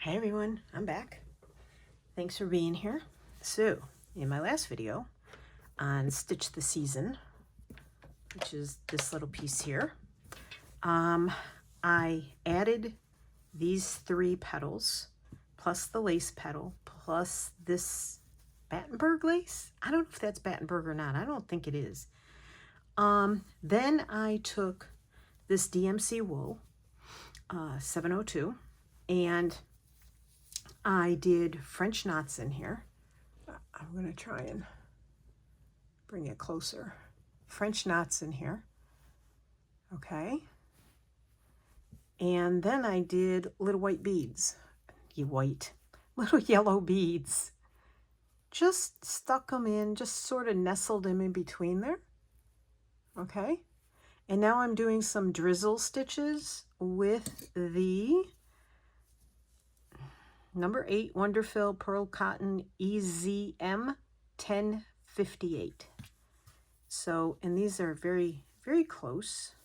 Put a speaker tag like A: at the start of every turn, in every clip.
A: Hi everyone, I'm back. Thanks for being here. So, in my last video on Stitch the Season, which is this little piece here, I added these 3 petals, plus the lace petal, plus this Battenberg lace. I don't know if that's Battenberg or not. I don't think it is. Then I took this DMC wool, 702, and I did French knots in here. I'm going to try and bring it closer. French knots in here. Okay. And then I did little white beads. Little yellow beads. Just stuck them in, just sort of nestled them in between there. Okay. And now I'm doing some drizzle stitches with the number 8 Wonderfill Pearl Cotton EZM 1058. So, and these are very, very close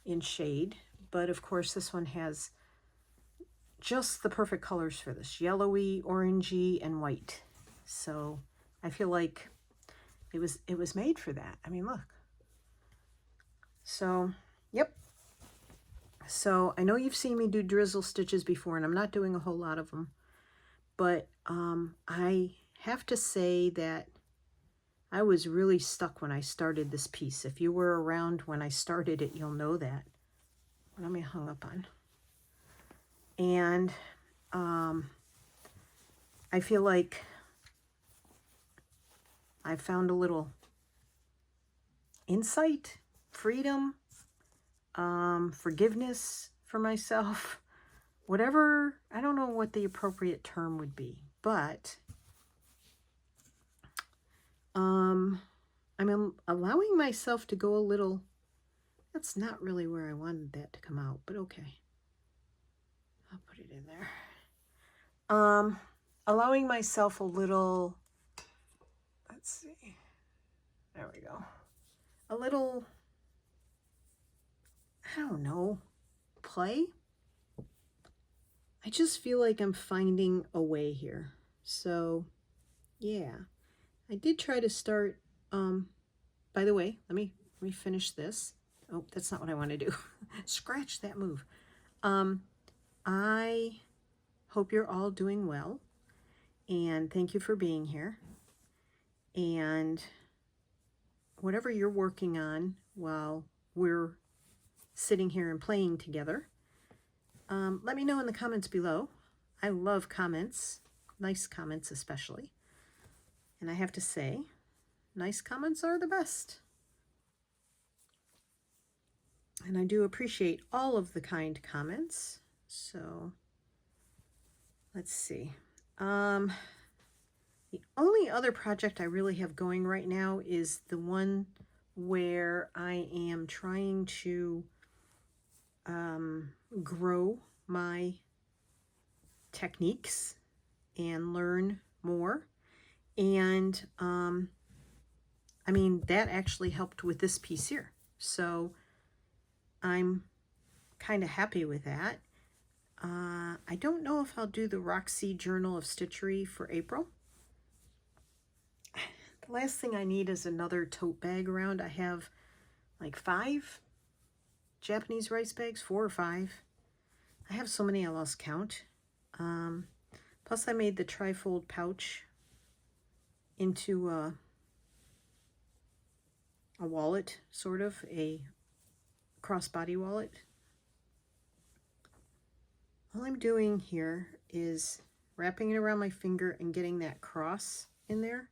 A: in shade, but of course this one has just the perfect colors for this, yellowy, orangey, and white. So I feel like it was made for that. I mean, look. So, yep. So I know you've seen me do drizzle stitches before, and I'm not doing a whole lot of them, but I have to say that I was really stuck when I started this piece. If you were around when I started it, you'll know that. What am I hung up on? And I feel like I found a little insight, freedom, forgiveness for myself, whatever. I don't know what the appropriate term would be, but I'm allowing myself to go a little. That's not really where I wanted that to come out, but okay. I'll put it in there. Allowing myself a little, let's see. There we go. A little, I don't know, play. I just feel like I'm finding a way here. So, yeah. I did try to start, by the way, let me finish this. Oh, that's not what I want to do. Scratch that move. I hope you're all doing well, and thank you for being here. And whatever you're working on while we're sitting here and playing together, let me know in the comments below. I love comments, nice comments especially. And I have to say, nice comments are the best. And I do appreciate all of the kind comments. So let's see. The only other project I really have going right now is the one where I am trying to grow my techniques and learn more. And I mean, that actually helped with this piece here. So I'm kind of happy with that. I don't know if I'll do the Roxy Journal of Stitchery for April. The last thing I need is another tote bag around. I have like 5 Japanese rice bags, 4 or 5. I have so many I lost count. Plus I made the trifold pouch into a wallet, sort of, a crossbody wallet. All I'm doing here is wrapping it around my finger and getting that cross in there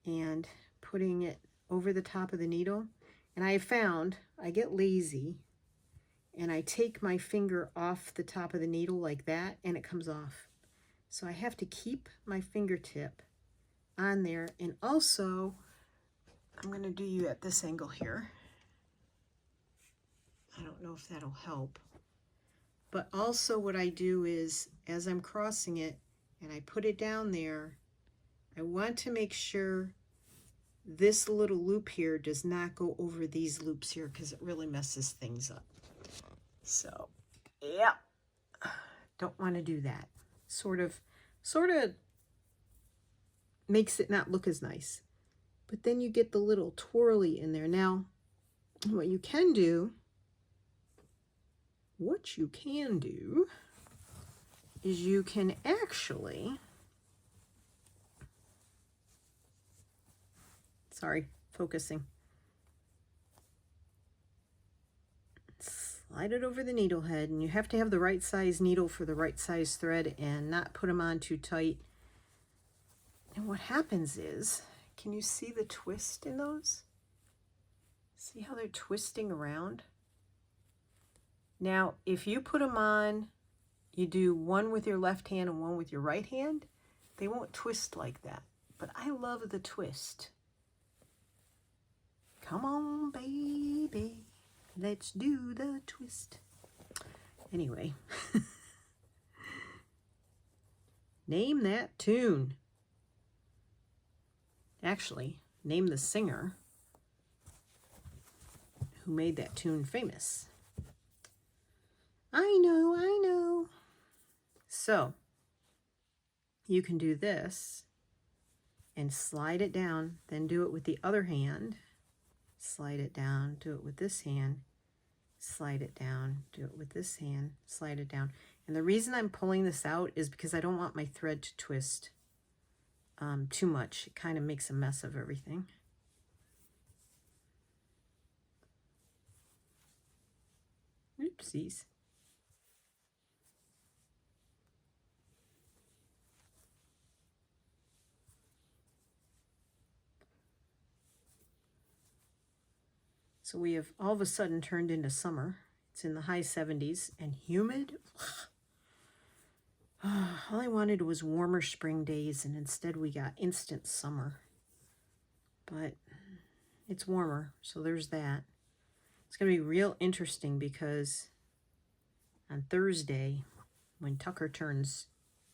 A: and putting it over the top of the needle. And I have found I get lazy and I take my finger off the top of the needle like that and it comes off. So I have to keep my fingertip on there. And also, I'm going to do you at this angle here. I don't know if that'll help. But also what I do is, as I'm crossing it and I put it down there, I want to make sure this little loop here does not go over these loops here because it really messes things up. So, yeah. Don't want to do that. Sort of makes it not look as nice. But then you get the little twirly in there. Now, what you can do is you can actually, sorry, focusing. Slide it over the needle head, and you have to have the right size needle for the right size thread and not put them on too tight. And what happens is, can you see the twist in those? See how they're twisting around? Now, if you put them on, you do one with your left hand and one with your right hand, they won't twist like that. But I love the twist. Come on, baby. Let's do the twist. Anyway. Name that tune. Actually, name the singer who made that tune famous. I know. So, you can do this and slide it down, then do it with the other hand. Slide it down, do it with this hand, slide it down, do it with this hand, slide it down. And the reason I'm pulling this out is because I don't want my thread to twist too much. It kind of makes a mess of everything. Oopsies. So we have all of a sudden turned into summer. It's in the high 70s and humid. All I wanted was warmer spring days, and instead we got instant summer. But it's warmer, so there's that. It's going to be real interesting because on Thursday, when Tucker turns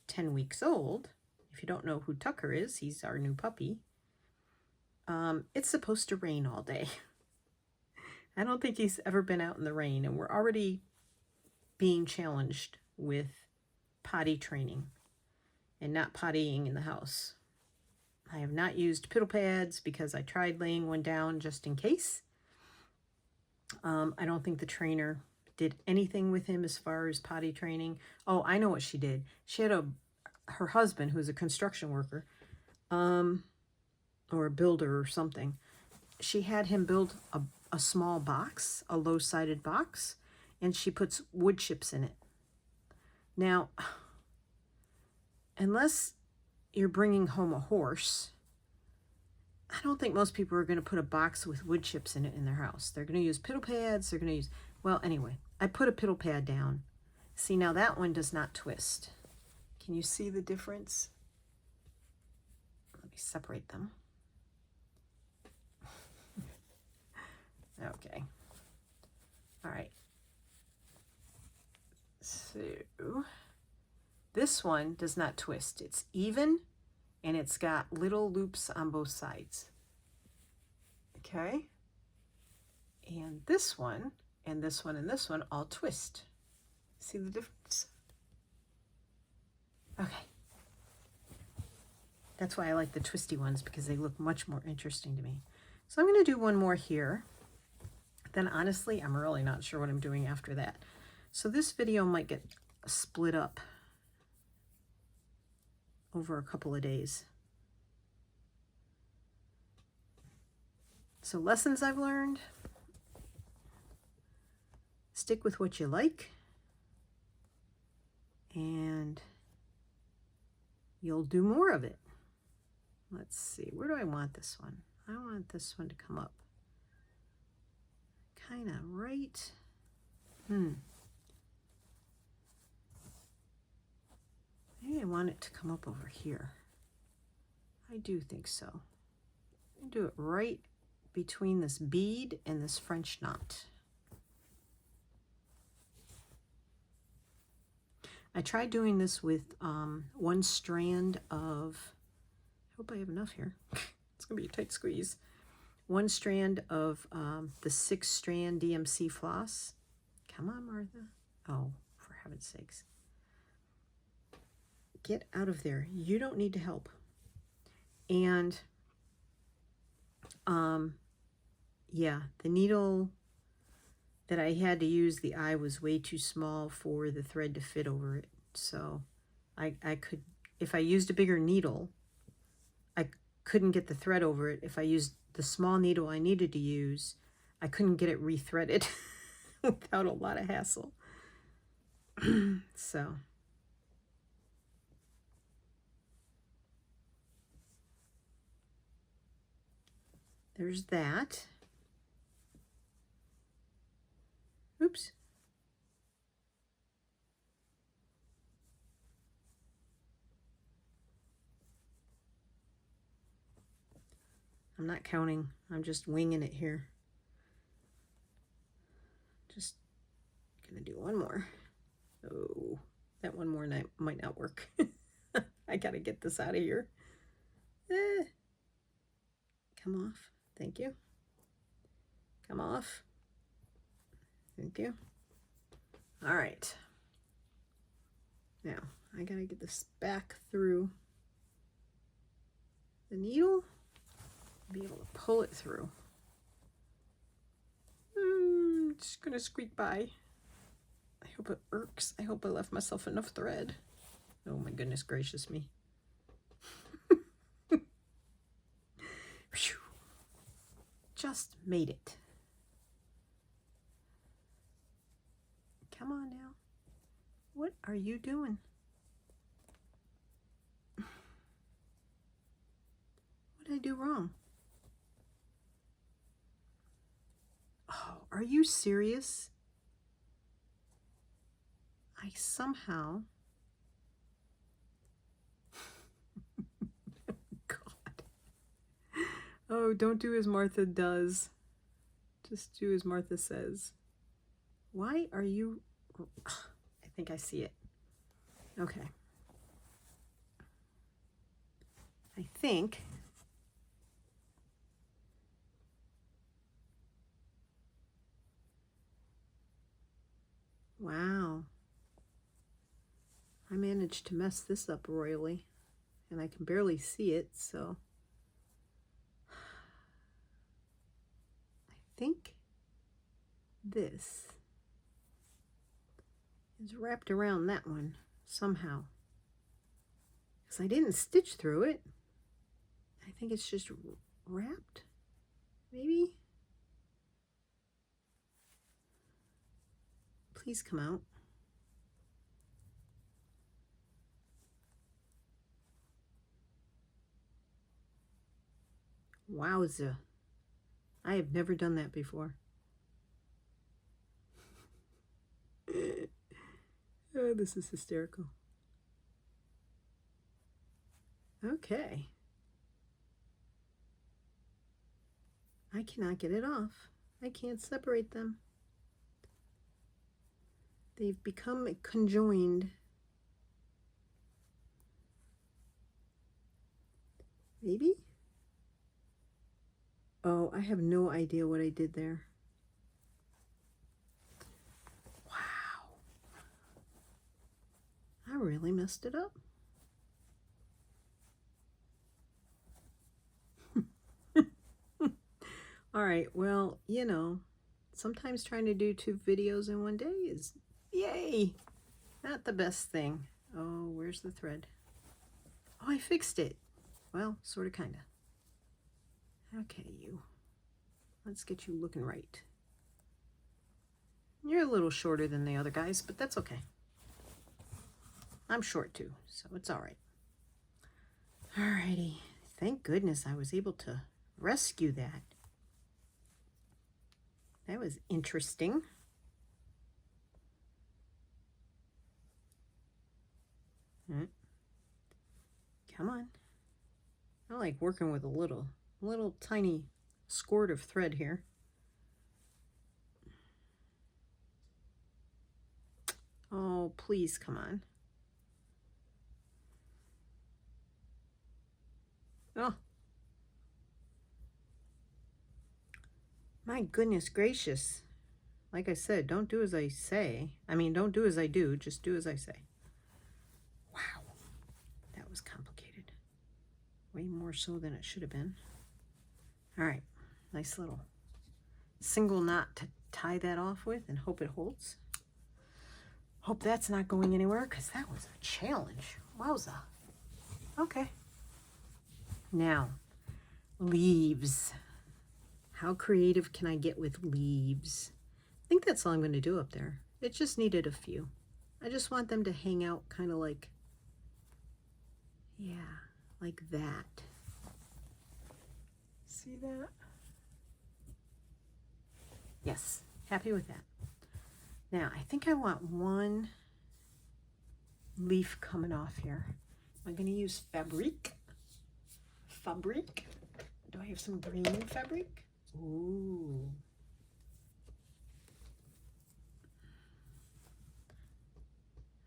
A: 10 weeks old, if you don't know who Tucker is, he's our new puppy, it's supposed to rain all day. I don't think he's ever been out in the rain, and we're already being challenged with potty training and not pottying in the house. I have not used piddle pads because I tried laying one down just in case. I don't think the trainer did anything with him as far as potty training. Oh, I know what she did. She had her husband, who's a construction worker, or a builder or something. She had him build a small box, a low-sided box, and she puts wood chips in it. Now, unless you're bringing home a horse, I don't think most people are going to put a box with wood chips in it in their house. They're going to use piddle pads. They're going to use, well, anyway, I put a piddle pad down. See, now that one does not twist. Can you see the difference? Let me separate them. Okay. All right. So this one does not twist. It's even, and it's got little loops on both sides. Okay. And this one, and this one, and this one all twist. See the difference? Okay. That's why I like the twisty ones, because they look much more interesting to me. So I'm going to do one more here. Then honestly, I'm really not sure what I'm doing after that. So this video might get split up over a couple of days. So lessons I've learned: stick with what you like, and you'll do more of it. Let's see, where do I want this one? I want this one to come up kind of right. Maybe I want it to come up over here. I do think so. I do it right between this bead and this French knot. I tried doing this with one strand of, I hope I have enough here. It's gonna be a tight squeeze. One strand of the 6-strand DMC floss. Come on, Martha. Oh, for heaven's sakes. Get out of there. You don't need to help. And yeah, the needle that I had to use, the eye was way too small for the thread to fit over it. So I could, if I used a bigger needle, I couldn't get the thread over it. If I used the small needle I needed to use, I couldn't get it rethreaded without a lot of hassle. So there's that. Oops. I'm not counting. I'm just winging it here. Just gonna do one more. Oh, that one more might not work. I gotta get this out of here. Come off. Thank you. Come off. Thank you. All right. Now, I gotta get this back through the needle. Be able to pull it through. Just gonna squeak by. I hope it works. I hope I left myself enough thread. Oh my goodness gracious me. Just made it. Come on now. What are you doing? What did I do wrong? Oh, are you serious? I somehow... God. Oh, don't do as Martha does. Just do as Martha says. Why are you... I think I see it. Okay. I think... Wow. I managed to mess this up royally, and I can barely see it, so I think this is wrapped around that one somehow, because I didn't stitch through it. I think it's just wrapped, maybe. Please come out. Wowza. I have never done that before. Oh, this is hysterical. Okay. I cannot get it off. I can't separate them. They've become conjoined. Maybe? Oh, I have no idea what I did there. Wow. I really messed it up. All right, well, you know, sometimes trying to do 2 videos in one day is, yay, not the best thing. Oh, where's the thread? Oh, I fixed it. Well, sort of, kind of. Okay, you. Let's get you looking right. You're a little shorter than the other guys, but that's okay. I'm short too, so it's all right. Alrighty. Thank goodness I was able to rescue that. That was interesting. Come on. I like working with a little tiny squirt of thread here. Oh, please, come on. Oh. My goodness gracious. Like I said, don't do as I say. I mean, don't do as I do, just do as I say. Wow. way more so than it should have been. All right, nice little single knot to tie that off with and hope it holds. Hope that's not going anywhere because that was a challenge. Wowza. Okay. Now, leaves. How creative can I get with leaves? I think that's all I'm going to do up there. It just needed a few. I just want them to hang out kind of like, yeah, like that. See that? Yes, happy with that. Now, I think I want one leaf coming off here. I'm going to use fabric. Do I have some green fabric? Ooh.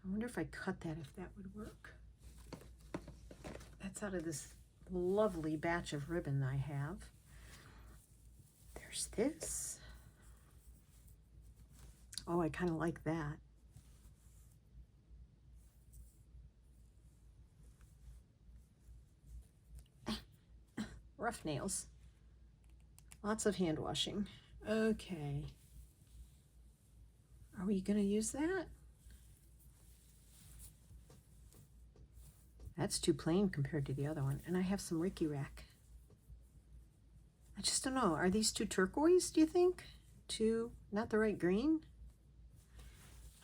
A: I wonder if I cut that, if that would work. That's out of this lovely batch of ribbon I have. There's this. Oh, I kind of like that. Rough nails. Lots of hand washing. Okay. Are we going to use that? That's too plain compared to the other one. And I have some Ricky Rack. I just don't know. Are these too turquoise, do you think? Too, not the right green?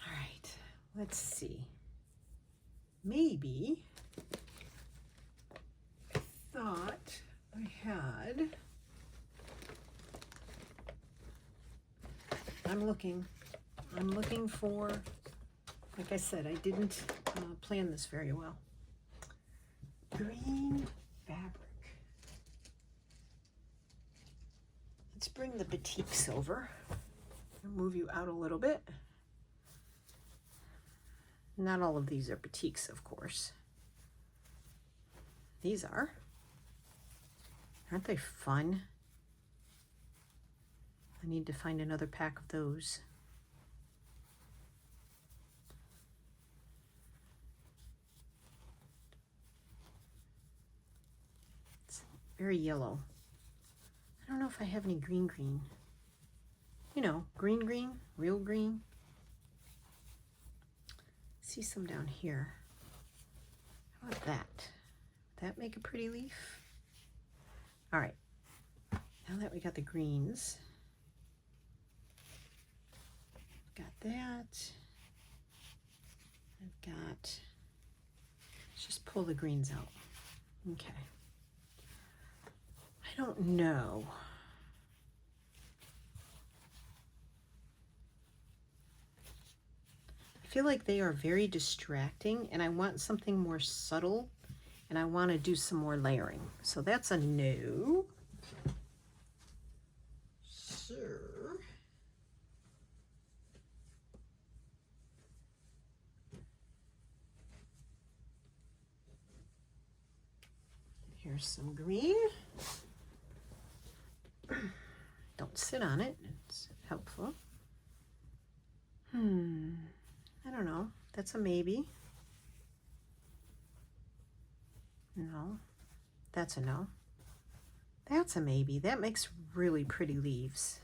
A: All right, let's see. Maybe I thought I had. I'm looking for, like I said, I didn't plan this very well. Green fabric. Let's bring the batiks over. I'll move you out a little bit. Not all of these are batiks, of course. These are. Aren't they fun? I need to find another pack of those. It's very yellow. I don't know if I have any green. You know, green, real green. See some down here. How about that? Would that make a pretty leaf? All right. Now that we got the greens, got that. I've got, let's just pull the greens out. Okay. I don't know. I feel like they are very distracting and I want something more subtle and I want to do some more layering. So that's a no. Sure. Here's some green. Don't sit on it, it's helpful. I don't know, that's a maybe. No, that's a no. That's a maybe. That makes really pretty leaves.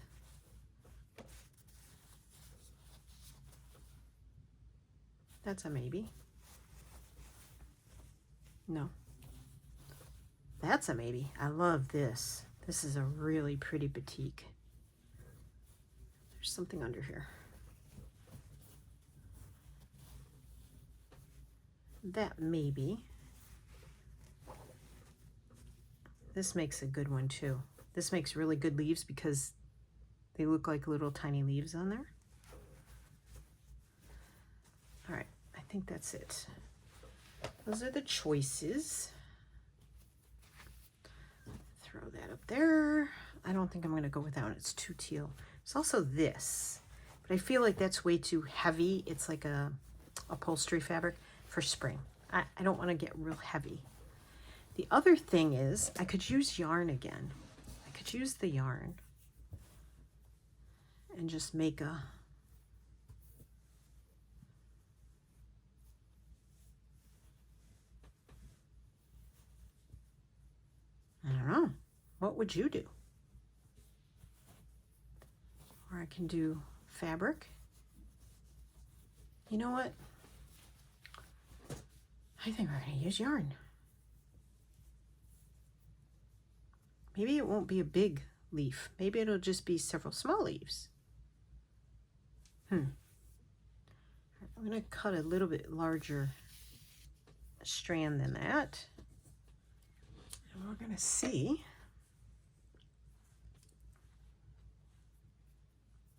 A: That's a maybe. No. That's a maybe. I love this. This is a really pretty batik. There's something under here. That maybe. This makes a good one too. This makes really good leaves because they look like little tiny leaves on there. All right, I think that's it. Those are the choices. Throw that up there. I don't think I'm going to go with that one. It's too teal. It's also this, but I feel like that's way too heavy. It's like a upholstery fabric for spring. I don't want to get real heavy. The other thing is I could use yarn again. I could use the yarn and just make a would you do? Or I can do fabric. You know what? I think we're going to use yarn. Maybe it won't be a big leaf. Maybe it'll just be several small leaves. I'm going to cut a little bit larger strand than that. And we're going to see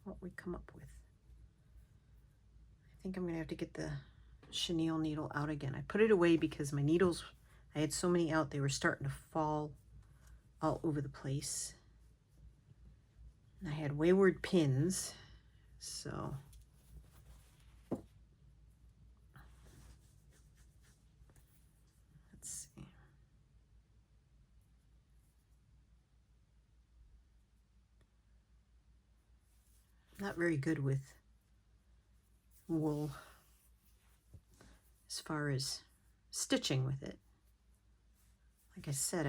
A: what we come up with. I think I'm going to have to get the chenille needle out again. I put it away because my needles, I had so many out, they were starting to fall all over the place. And I had wayward pins, so let's see. Not very good with wool as far as stitching with it. Like I said,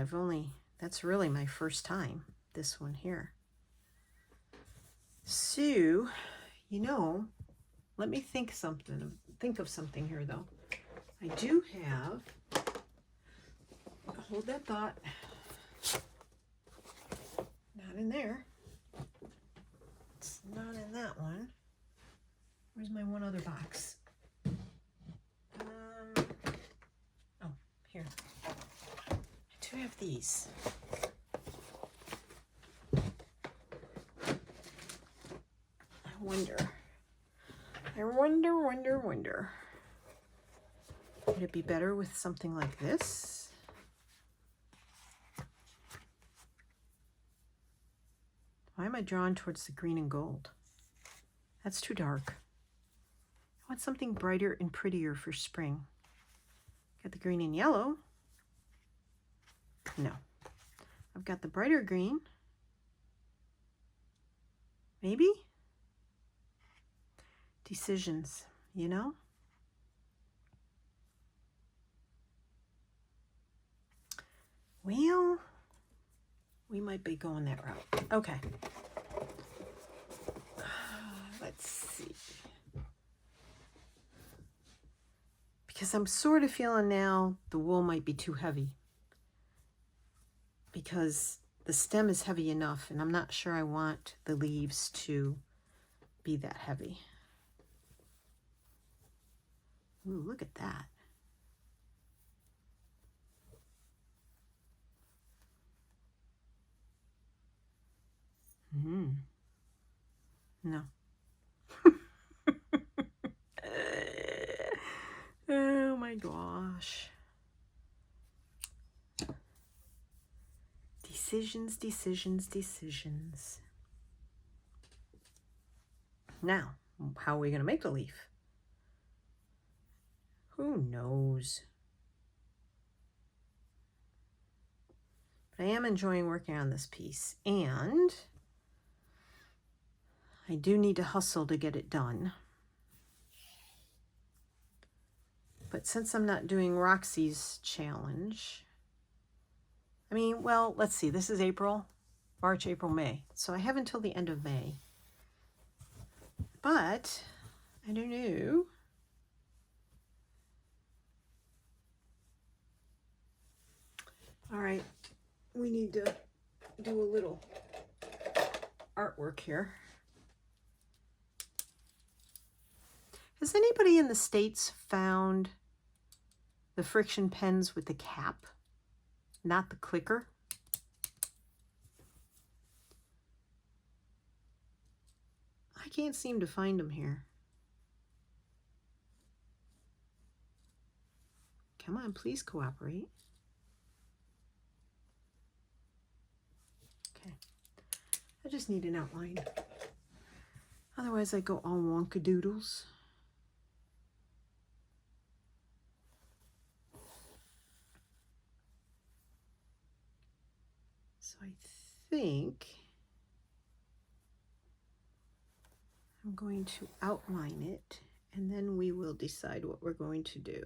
A: that's really my first time, this one here. So, you know, let me think of something here though. I do have, hold that thought, not in there. It's not in that one. Where's my one other box? Oh, here. I do have these. I wonder. Would it be better with something like this? Why am I drawn towards the green and gold? That's too dark. I want something brighter and prettier for spring. Got the green and yellow. No. I've got the brighter green. Maybe? Decisions, you know? Well, we might be going that route. Okay. Let's see. Because I'm sort of feeling now the wool might be too heavy. Because the stem is heavy enough, and I'm not sure I want the leaves to be that heavy. Ooh, look at that. No. Oh my gosh. Decisions. Now, how are we going to make the leaf? Who knows? But I am enjoying working on this piece, and I do need to hustle to get it done. But since I'm not doing Roxy's challenge, I mean, well, let's see. This is April, March, April, May. So I have until the end of May. But I don't know. All right. We need to do a little artwork here. Has anybody in the States found the friction pens with the cap, not the clicker? I can't seem to find them here. Come on, please cooperate. Okay. I just need an outline. Otherwise I go all wonkadoodles. So I think I'm going to outline it, and then we will decide what we're going to do.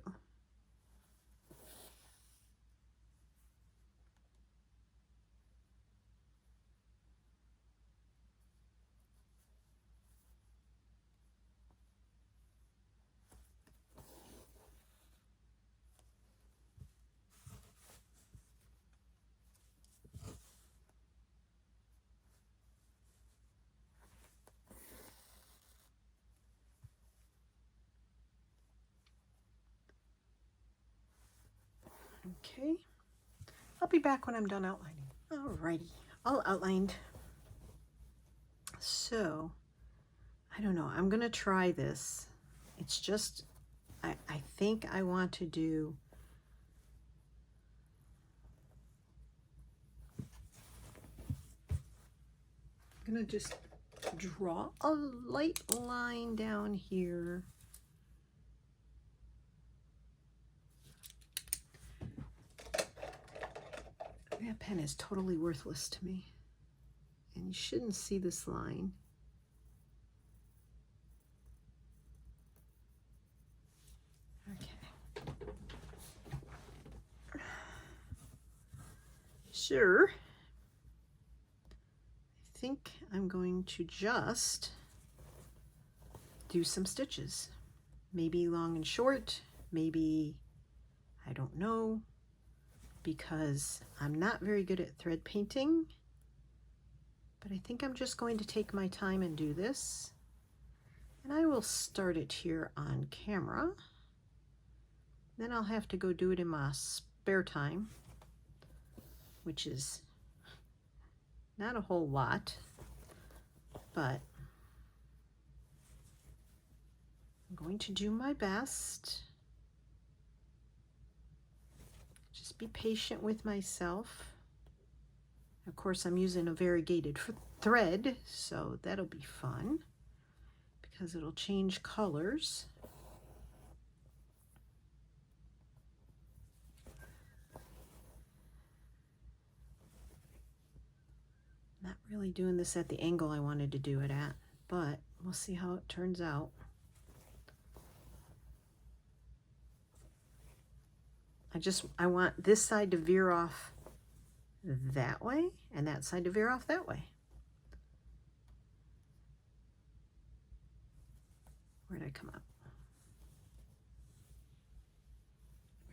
A: Okay, I'll be back when I'm done outlining. Alrighty, all outlined. So, I don't know, I'm gonna try this. It's just, I think I want to do I'm gonna just draw a light line down here. That pen is totally worthless to me. And you shouldn't see this line. Okay. Sure. I think I'm going to just do some stitches. Maybe long and short, maybe, I don't know, because I'm not very good at thread painting. But I think I'm just going to take my time and do this. And I will start it here on camera. Then I'll have to go do it in my spare time, which is not a whole lot, but I'm going to do my best. Just be patient with myself. Of course, I'm using a variegated thread, so that'll be fun because it'll change colors. Not really doing this at the angle I wanted to do it at, but we'll see how it turns out. I want this side to veer off that way and that side to veer off that way. Where did I come up?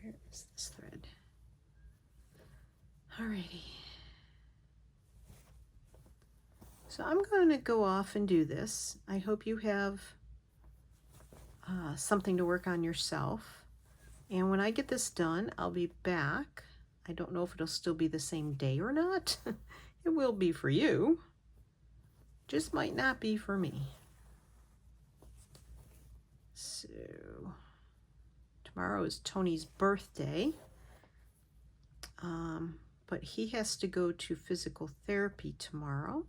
A: Where is this thread? Alrighty. So I'm going to go off and do this. I hope you have something to work on yourself. And when I get this done, I'll be back. I don't know if it'll still be the same day or not. It will be for you. Just might not be for me. So, tomorrow is Tony's birthday. But he has to go to physical therapy tomorrow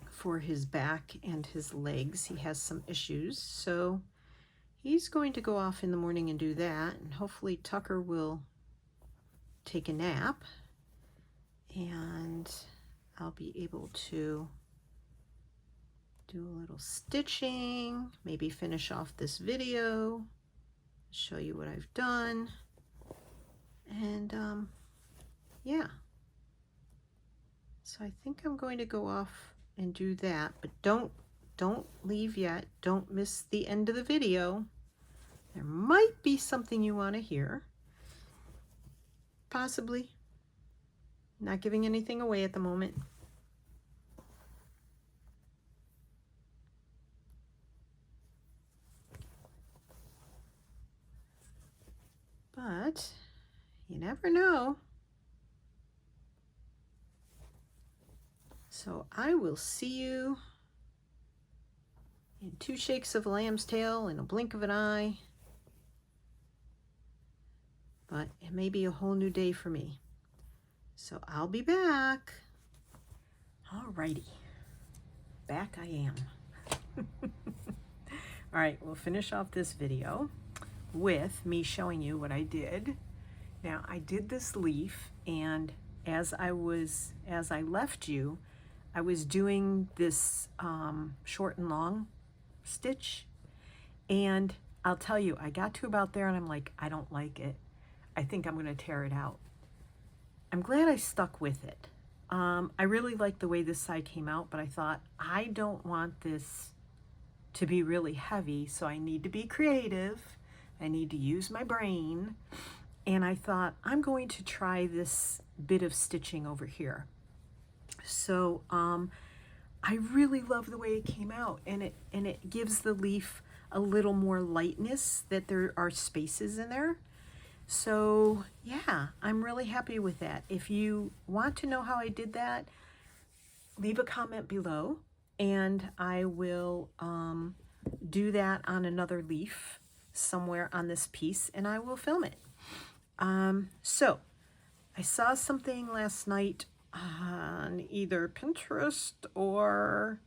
A: for his back and his legs. He has some issues, so he's going to go off in the morning and do that, and hopefully Tucker will take a nap, and I'll be able to do a little stitching, maybe finish off this video, show you what I've done, and yeah. So I think I'm going to go off and do that, but don't leave yet. Don't miss the end of the video. There might be something you want to hear. Possibly. Not giving anything away at the moment. But you never know. So I will see you in 2 shakes of a lamb's tail and a blink of an eye. But it may be a whole new day for me. So I'll be back. Alrighty. Back I am. All right, we'll finish off this video with me showing you what I did. Now, I did this leaf, and as I left you, I was doing this short and long stitch, and I'll tell you, I got to about there and I'm like, I don't like it. I think I'm gonna tear it out. I'm glad I stuck with it. I really liked the way this side came out, but I thought, I don't want this to be really heavy, so I need to be creative. I need to use my brain. And I thought, I'm going to try this bit of stitching over here. So I really love the way it came out, and it gives the leaf a little more lightness, that there are spaces in there. So yeah, I'm really happy with that. If you want to know how I did that, leave a comment below and I will do that on another leaf somewhere on this piece and I will film it. So I saw something last night on either Pinterest or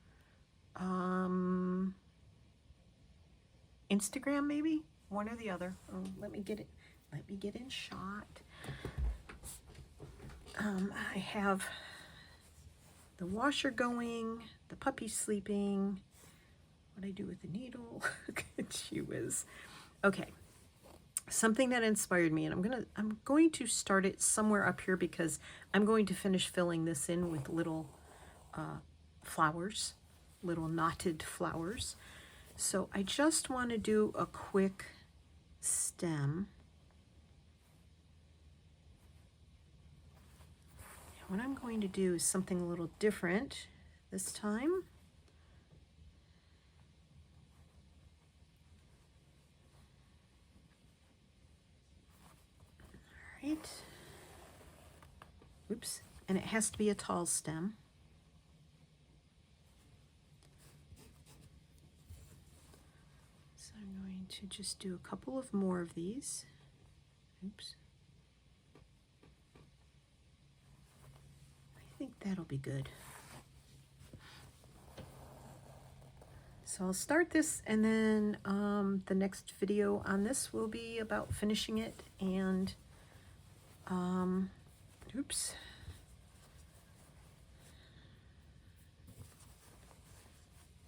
A: Instagram, maybe one or the other. Oh, let me get in shot. I have the washer going, the puppy sleeping. What I do with the needle? She was okay. Something that inspired me, and I'm going to start it somewhere up here because I'm going to finish filling this in with little flowers, little knotted flowers. So I just want to do a quick stem. What I'm going to do is something a little different this time. All right. Oops. And it has to be a tall stem. So I'm going to just do a couple of more of these. Oops. I think that'll be good. So I'll start this, and then the next video on this will be about finishing it and oops.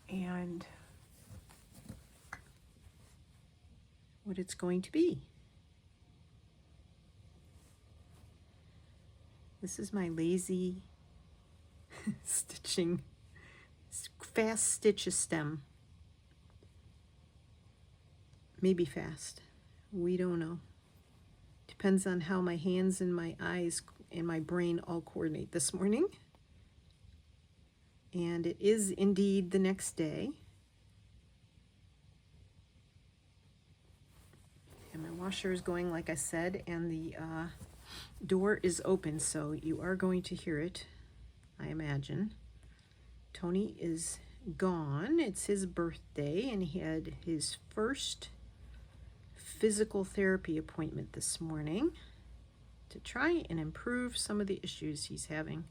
A: And what it's going to be. This is my lazy stitching, fast stitch a stem. Maybe fast. We don't know. Depends on how my hands and my eyes and my brain all coordinate this morning. And it is indeed the next day. And my washer is going, like I said, and the door is open, so you are going to hear it, I imagine. Tony is gone. It's his birthday, and he had his first physical therapy appointment this morning to try and improve some of the issues he's having.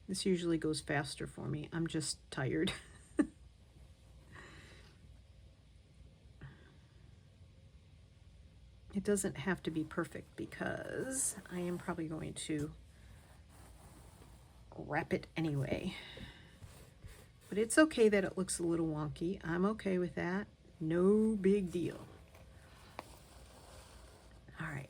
A: This usually goes faster for me. I'm just tired. It doesn't have to be perfect because I am probably going to wrap it anyway. But it's okay that it looks a little wonky. I'm okay with that. No big deal. All right.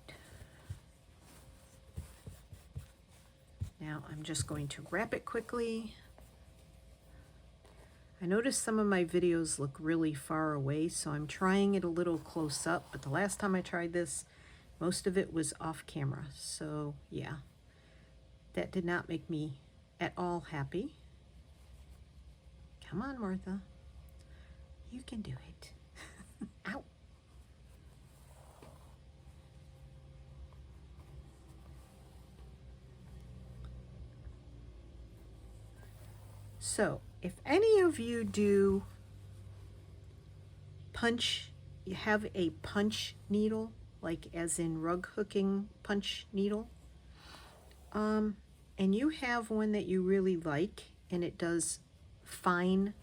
A: Now I'm just going to wrap it quickly. I noticed some of my videos look really far away, so I'm trying it a little close up, but the last time I tried this, most of it was off camera. So yeah, that did not make me at all happy. Come on, Martha. You can do it. Ow. So, if any of you do punch, you have a punch needle, like as in rug hooking punch needle, and you have one that you really like and it does fine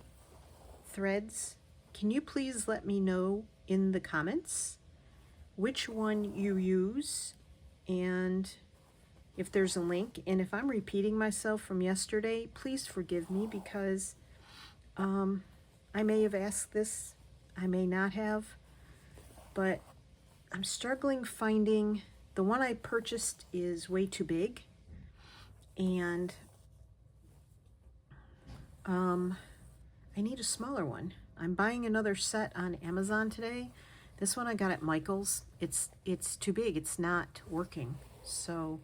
A: threads, can you please let me know in the comments which one you use and if there's a link. And if I'm repeating myself from yesterday, please forgive me because I may have asked this, I may not have, but I'm struggling finding, the one I purchased is way too big, and I need a smaller one. I'm buying another set on Amazon today. This one I got at Michael's. It's too big. It's not working. So,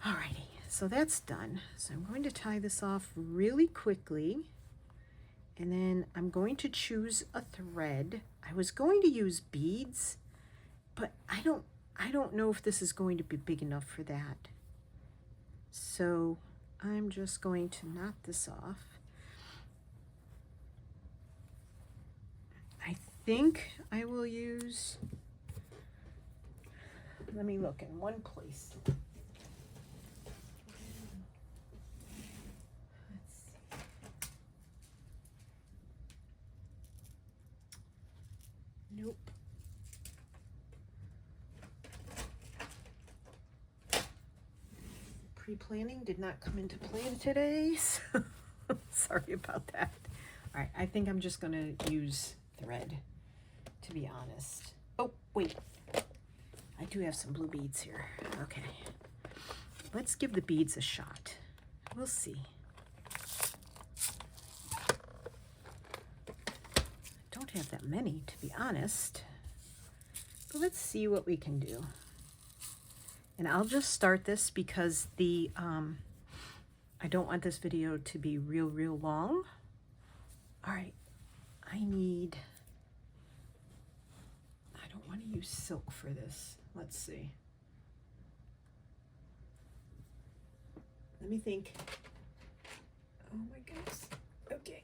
A: alrighty. So that's done. So I'm going to tie this off really quickly. And then I'm going to choose a thread. I was going to use beads, but I don't know if this is going to be big enough for that. So I'm just going to knot this off. I think I will use, let me look in one place. Let's see. Nope. Pre-planning did not come into play today, so sorry about that. All right, I think I'm just gonna use thread, to be honest. Oh, wait. I do have some blue beads here. Okay. Let's give the beads a shot. We'll see. I don't have that many, to be honest. But let's see what we can do. And I'll just start this because the I don't want this video to be real long. All right. I don't want to use silk for this. Let's see. Let me think. Oh my goodness. Okay.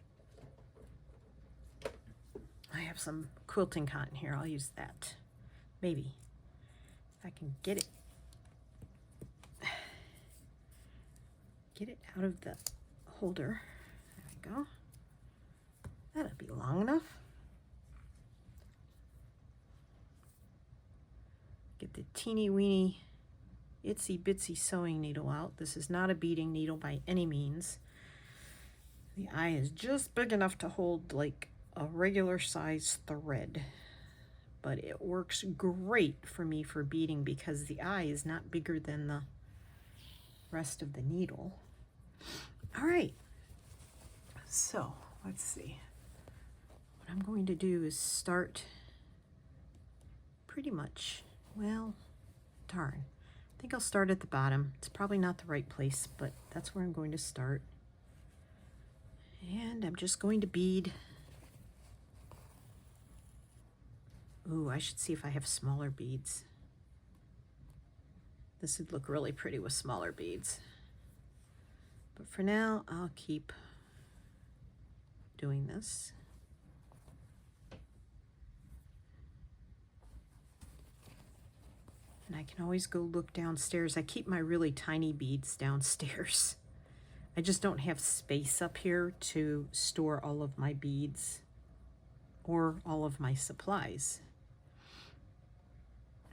A: I have some quilting cotton here. I'll use that. Maybe. If I can get it. Get it out of the holder. There we go. That'll be long enough. Get the teeny weeny itsy bitsy sewing needle out. This is not a beading needle by any means. The eye is just big enough to hold like a regular size thread, but it works great for me for beading because the eye is not bigger than the rest of the needle. All right, so let's see. What I'm going to do is start pretty much, well, darn. I think I'll start at the bottom. It's probably not the right place, but that's where I'm going to start. And I'm just going to bead. Ooh, I should see if I have smaller beads. This would look really pretty with smaller beads. But for now, I'll keep doing this. And I can always go look downstairs. I keep my really tiny beads downstairs. I just don't have space up here to store all of my beads or all of my supplies.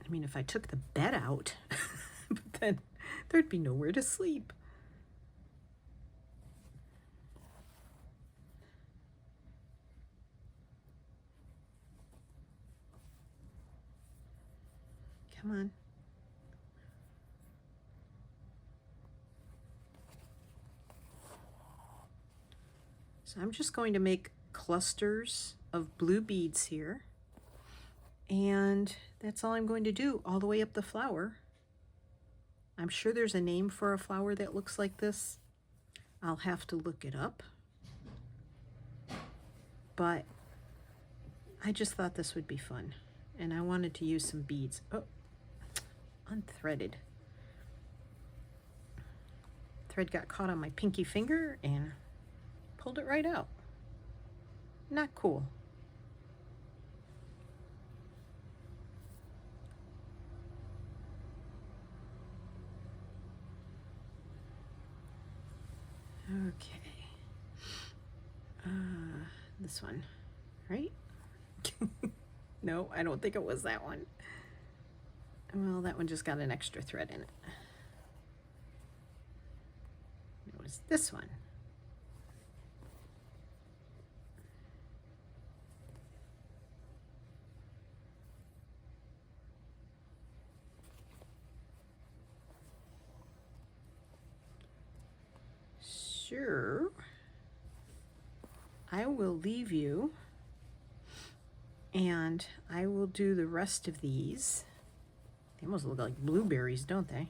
A: I mean, if I took the bed out, but then there'd be nowhere to sleep. Come on. So I'm just going to make clusters of blue beads here. And that's all I'm going to do all the way up the flower. I'm sure there's a name for a flower that looks like this. I'll have to look it up. But I just thought this would be fun. And I wanted to use some beads. Oh, unthreaded. Thread got caught on my pinky finger and pulled it right out. Not cool. Okay. This one, right? No, I don't think it was that one. Well, that one just got an extra thread in it. It was this one. Sure. I will leave you and I will do the rest of these. They almost look like blueberries, don't they?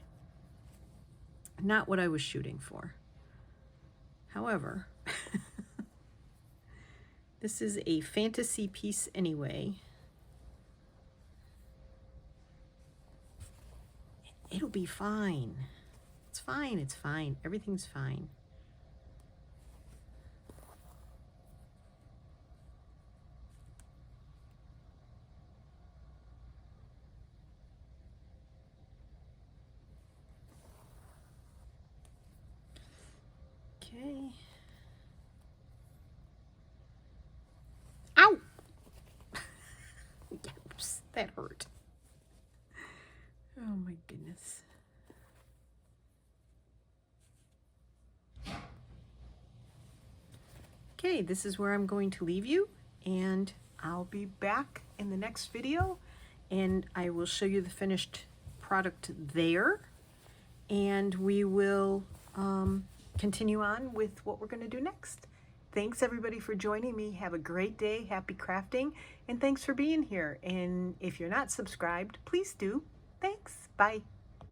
A: Not what I was shooting for. However, This is a fantasy piece anyway. It'll be fine. It's fine, it's fine. Everything's fine. Okay. Ow! Yikes, that hurt. Oh my goodness. Okay, this is where I'm going to leave you, and I'll be back in the next video, and I will show you the finished product there, and we will continue on with what we're going to do next. Thanks everybody for joining me. Have a great day. Happy crafting, and thanks for being here. And if you're not subscribed, please do. Thanks. Bye.